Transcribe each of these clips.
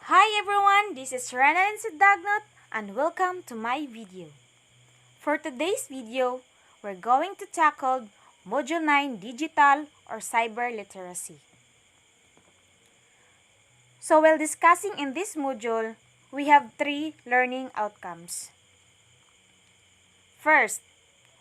Hi everyone, this is Rena and Sidagnot and welcome to my video. For today's video, we're going to tackle Module 9 Digital or Cyber Literacy. So while discussing in this module, we have three learning outcomes. First,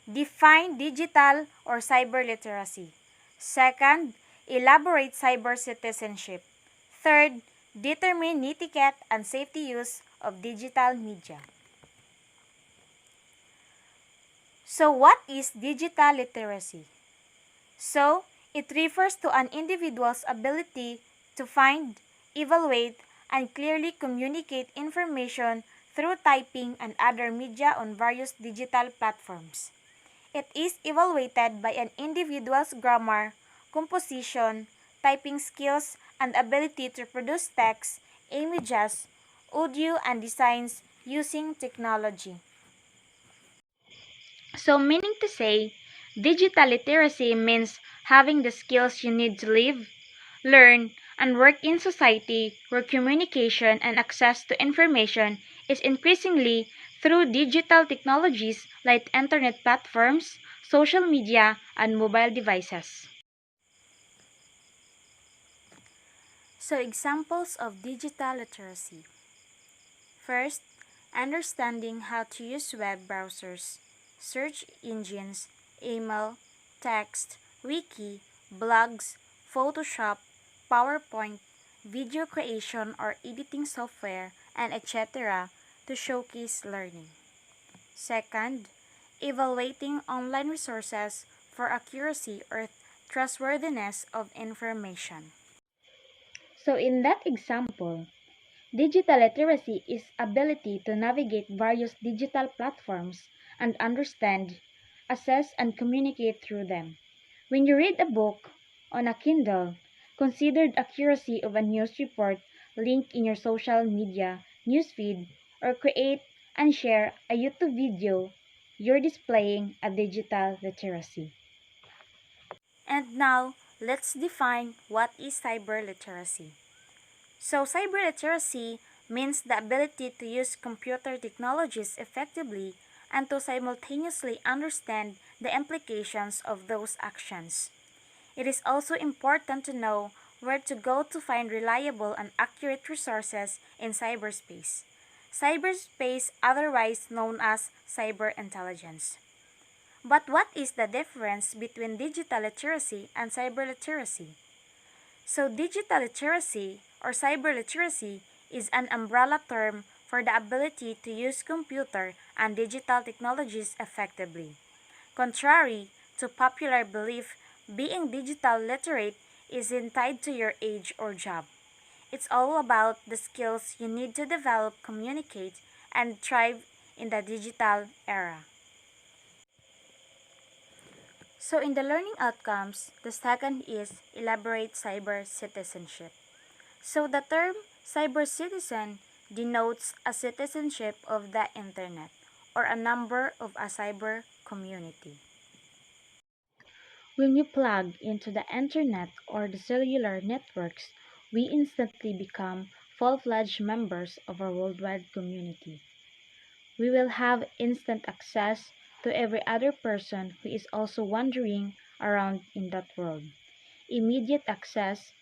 define digital or cyber literacy. Second, elaborate cyber citizenship. Third, determine etiquette and safety use of digital media. So what is digital literacy? So, it refers to an individual's ability to find, evaluate, and clearly communicate information through typing and other media on various digital platforms. It is evaluated by an individual's grammar, composition, typing skills, and ability to produce text, images, audio, and designs using technology. So, meaning to say, digital literacy means having the skills you need to live, learn, and work in society where communication and access to information is increasingly through digital technologies like internet platforms, social media, and mobile devices. So, examples of digital literacy. First, understanding how to use web browsers, search engines, email, text, wiki, blogs, Photoshop, PowerPoint, video creation or editing software, and etc. to showcase learning. Second, evaluating online resources for accuracy or trustworthiness of information. So in that example, digital literacy is ability to navigate various digital platforms and understand, assess, and communicate through them. When you read a book on a Kindle, consider the accuracy of a news report link in your social media newsfeed, or create and share a YouTube video, you're displaying a digital literacy. And now, let's define what is cyber literacy. So, cyber literacy means the ability to use computer technologies effectively and to simultaneously understand the implications of those actions. It is also important to know where to go to find reliable and accurate resources in cyberspace. Cyberspace, otherwise known as cyber intelligence. But what is the difference between digital literacy and cyber literacy? So, digital literacy or cyber literacy is an umbrella term for the ability to use computer and digital technologies effectively. Contrary to popular belief, being digital literate isn't tied to your age or job. It's all about the skills you need to develop, communicate, and thrive in the digital era. So in the learning outcomes, the second is elaborate cyber citizenship. So the term cyber citizen denotes a citizenship of the internet or a member of a cyber community. When we plug into the internet or the cellular networks, we instantly become full-fledged members of a worldwide community. We will have instant access to every other person who is also wandering around in that world. Immediate access,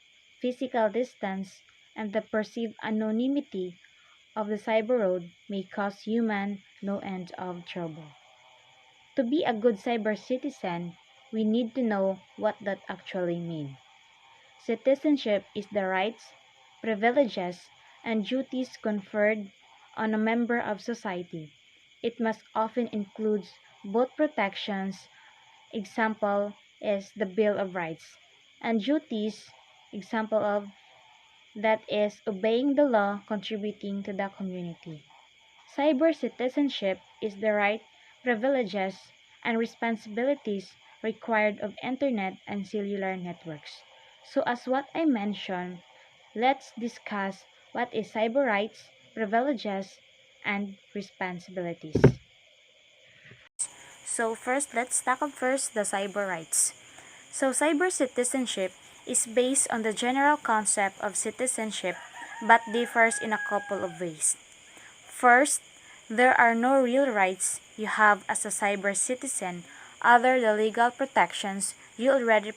physical distance, and the perceived anonymity of the cyber road may cause human no end of trouble. To be a good cyber citizen, we need to know what that actually means. Citizenship is the rights, privileges, and duties conferred on a member of society. It must often include both protections, example is the Bill of Rights, and duties, example of that is obeying the law, contributing to the community. Cyber citizenship is the right, privileges, and responsibilities required of internet and cellular networks. So as what I mentioned, let's discuss what is cyber rights, privileges, and responsibilities. So first, let's tackle first the cyber rights. So cyber citizenship is based on the general concept of citizenship but differs in a couple of ways. First, there are no real rights you have as a cyber citizen other the legal protections you already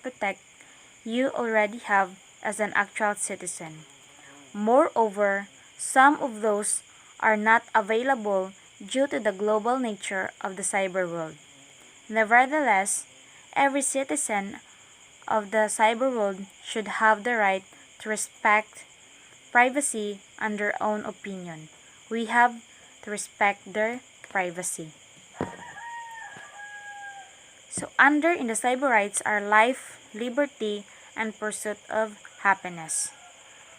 have as an actual citizen. Moreover, some of those are not available due to the global nature of the cyber world. Nevertheless, every citizen of the cyber world should have the right to respect privacy and their own opinion. We have to respect their privacy. So under in the cyber rights are life, liberty, and pursuit of happiness.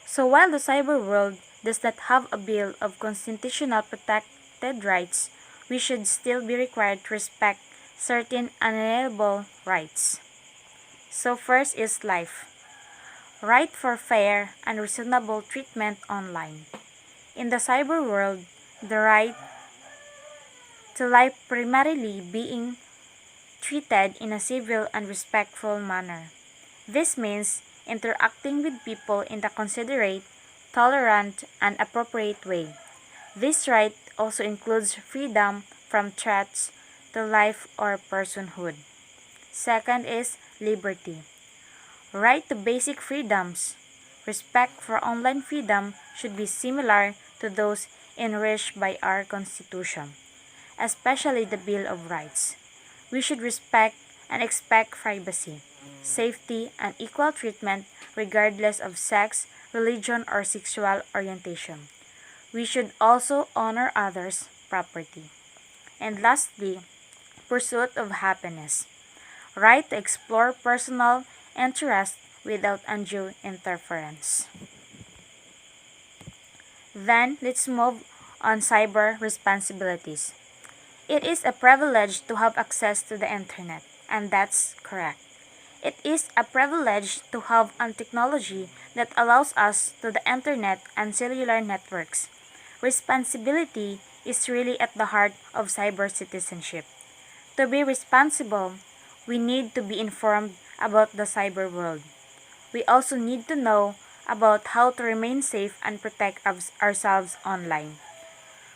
So while the cyber world does not have a bill of constitutional protected rights, we should still be required to respect certain unalienable rights. So first is life. Right for fair and reasonable treatment online. In the cyber world, the right to life primarily being treated in a civil and respectful manner. This means interacting with people in a considerate, tolerant, and appropriate way. This right also includes freedom from threats to life or personhood. Second is liberty. Right to basic freedoms. Respect for online freedom should be similar to those enriched by our Constitution, especially the Bill of Rights. We should respect and expect privacy, safety, and equal treatment regardless of sex, religion, or sexual orientation. We should also honor others' property. And lastly, pursuit of happiness. Right to explore personal interest without undue interference. Then, let's move on cyber responsibilities. It is a privilege to have access to the internet, and that's correct. It is a privilege to have a technology that allows us to the internet and cellular networks. Responsibility is really at the heart of cyber citizenship. To be responsible, we need to be informed about the cyber world. We also need to know about how to remain safe and protect ourselves online.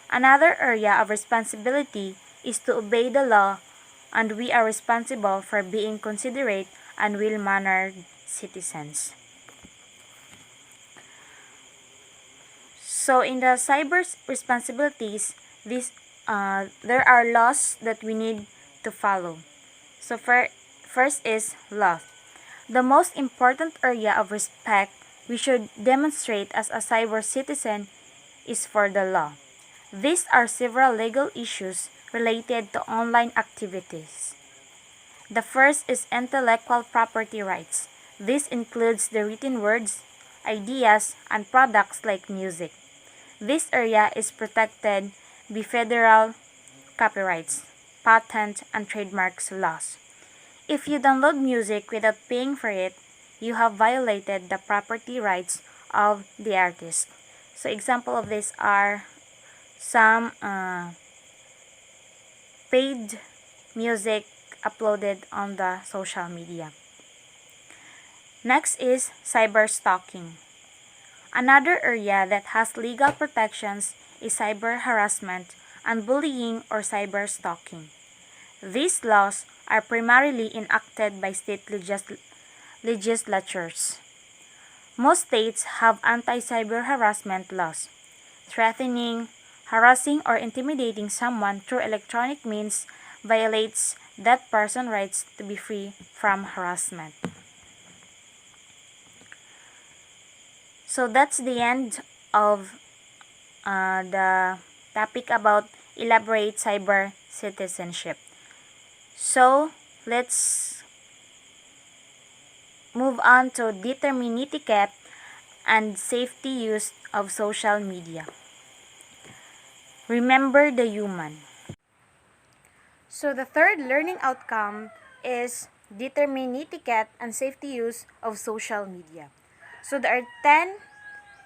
Another area of responsibility is to obey the law, and we are responsible for being considerate and well-mannered citizens. So in the cyber responsibilities, there are laws that we need to follow. So first is law. The most important area of respect we should demonstrate as a cyber citizen is for the law. These are several legal issues related to online activities. The first is intellectual property rights. This includes the written words, ideas, and products like music. This area is protected by federal copyrights, patent, and trademarks laws. If you download music without paying for it, you have violated the property rights of the artist. So example of this are some paid music uploaded on the social media. Next is cyber stalking. Another area that has legal protections is cyber harassment and bullying or cyber stalking. These laws are primarily enacted by state legislatures. Most states have anti-cyber harassment laws. Threatening, harassing, or intimidating someone through electronic means violates that person's rights to be free from harassment. So that's the end of the topic about elaborate cyber citizenship. So let's move on to determine etiquette and safety use of social media. Remember the human. So the third learning outcome is determine etiquette and safety use of social media. So there are 10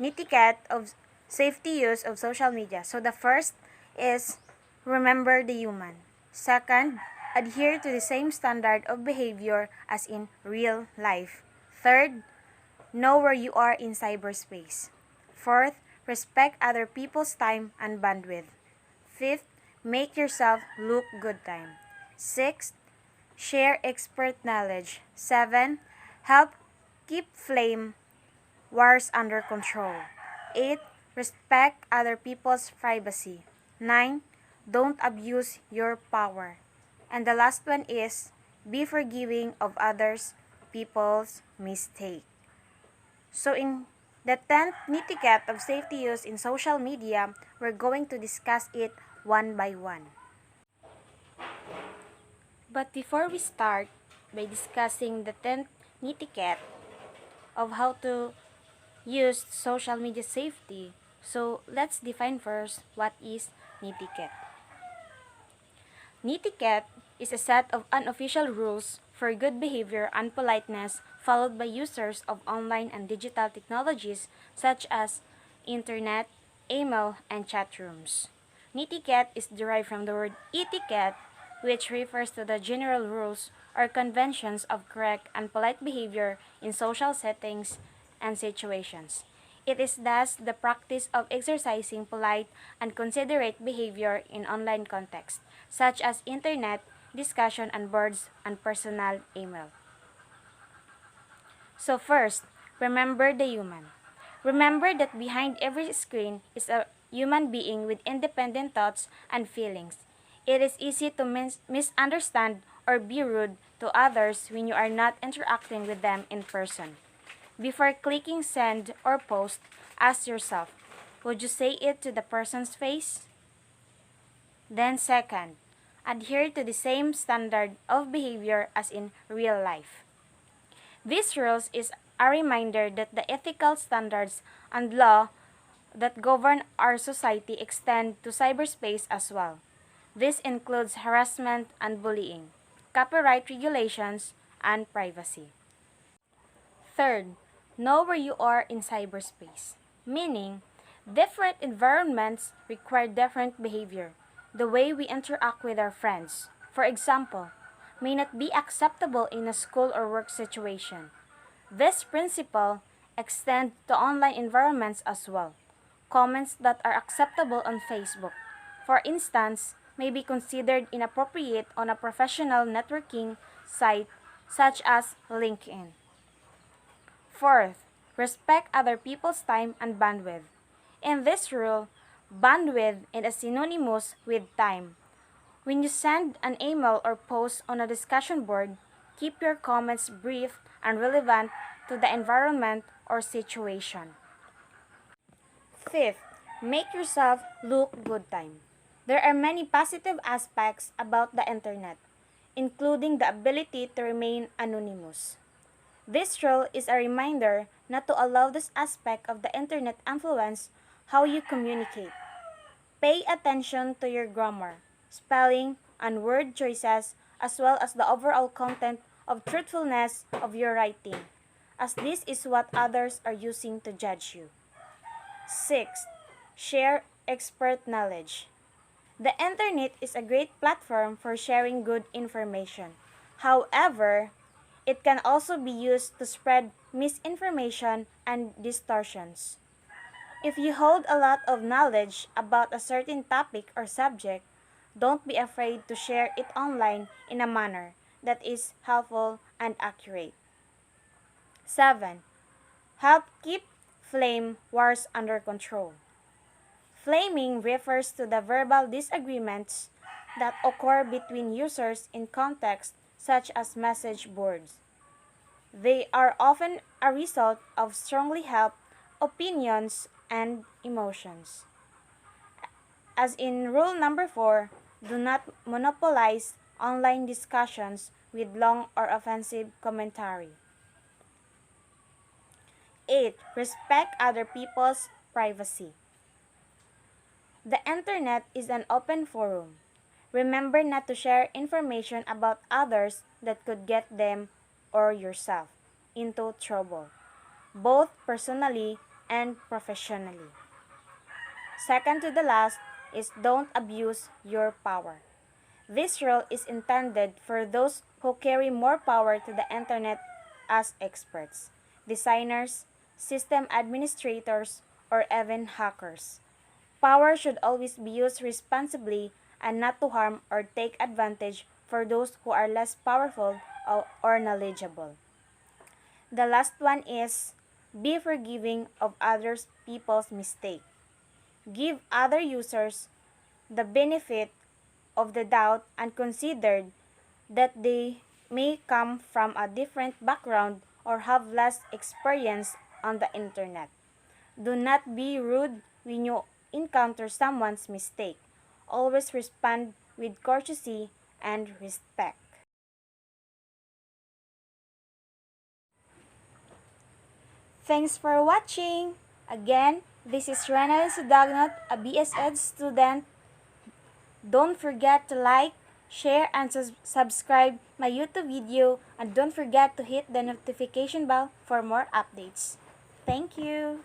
etiquette of safety use of social media. So the first is remember the human. Second, adhere to the same standard of behavior as in real life. Third, know where you are in cyberspace. Fourth, respect other people's time and bandwidth. Fifth, make yourself look good time. Sixth, share expert knowledge. 7. Help keep flame wars under control. 8. Respect other people's privacy. 9. Don't abuse your power. And the last one is be forgiving of others people's mistake. So in the 10th netiquette of safety use in social media, we're going to discuss it one by one. But before we start by discussing the 10th netiquette of how to use social media safety, so let's define first what is netiquette. Netiquette is a set of unofficial rules for good behavior and politeness followed by users of online and digital technologies such as internet, email, and chat rooms. Netiquette is derived from the word etiquette, which refers to the general rules or conventions of correct and polite behavior in social settings and situations. It is thus the practice of exercising polite and considerate behavior in online context, such as internet, discussion and boards, and personal email. So first, remember the human. Remember that behind every screen is a human being with independent thoughts and feelings. It is easy to misunderstand or be rude to others when you are not interacting with them in person. Before clicking send or post, ask yourself, would you say it to the person's face? Then second, adhere to the same standard of behavior as in real life. These rules is a reminder that the ethical standards and law that govern our society extend to cyberspace as well. This includes harassment and bullying, copyright regulations, and privacy. Third, know where you are in cyberspace, meaning different environments require different behavior. The way we interact with our friends, for example, may not be acceptable in a school or work situation. This principle extends to online environments as well. Comments that are acceptable on Facebook, for instance, may be considered inappropriate on a professional networking site such as LinkedIn. Fourth, respect other people's time and bandwidth. In this rule, bandwidth is synonymous with time. When you send an email or post on a discussion board, keep your comments brief and relevant to the environment or situation. Fifth, make yourself look good time. There are many positive aspects about the internet, including the ability to remain anonymous. This rule is a reminder not to allow this aspect of the internet influence how you communicate. Pay attention to your grammar, spelling, and word choices as well as the overall content of truthfulness of your writing, as this is what others are using to judge you. Sixth, share expert knowledge. The internet is a great platform for sharing good information. However, it can also be used to spread misinformation and distortions. If you hold a lot of knowledge about a certain topic or subject, don't be afraid to share it online in a manner that is helpful and accurate. 7. Help keep flame wars under control. Flaming refers to the verbal disagreements that occur between users in contexts such as message boards. They are often a result of strongly held opinions and emotions. As in rule number 4, do not monopolize online discussions with long or offensive commentary. 8. Respect other people's privacy. The internet is an open forum. Remember not to share information about others that could get them or yourself into trouble, both personally and professionally. Second to the last is don't abuse your power. This rule is intended for those who carry more power to the internet as experts, designers, system administrators, or even hackers. Power should always be used responsibly and not to harm or take advantage for those who are less powerful or knowledgeable. The last one is be forgiving of others people's mistake. Give other users the benefit of the doubt and consider that they may come from a different background or have less experience on the internet. Do not be rude when you encounter someone's mistake. Always respond with courtesy and respect. Thanks for watching. Again, this is Rena Sudagnot, a BS Ed student. Don't forget to like, share, and subscribe my YouTube video, and don't forget to hit the notification bell for more updates. Thank you.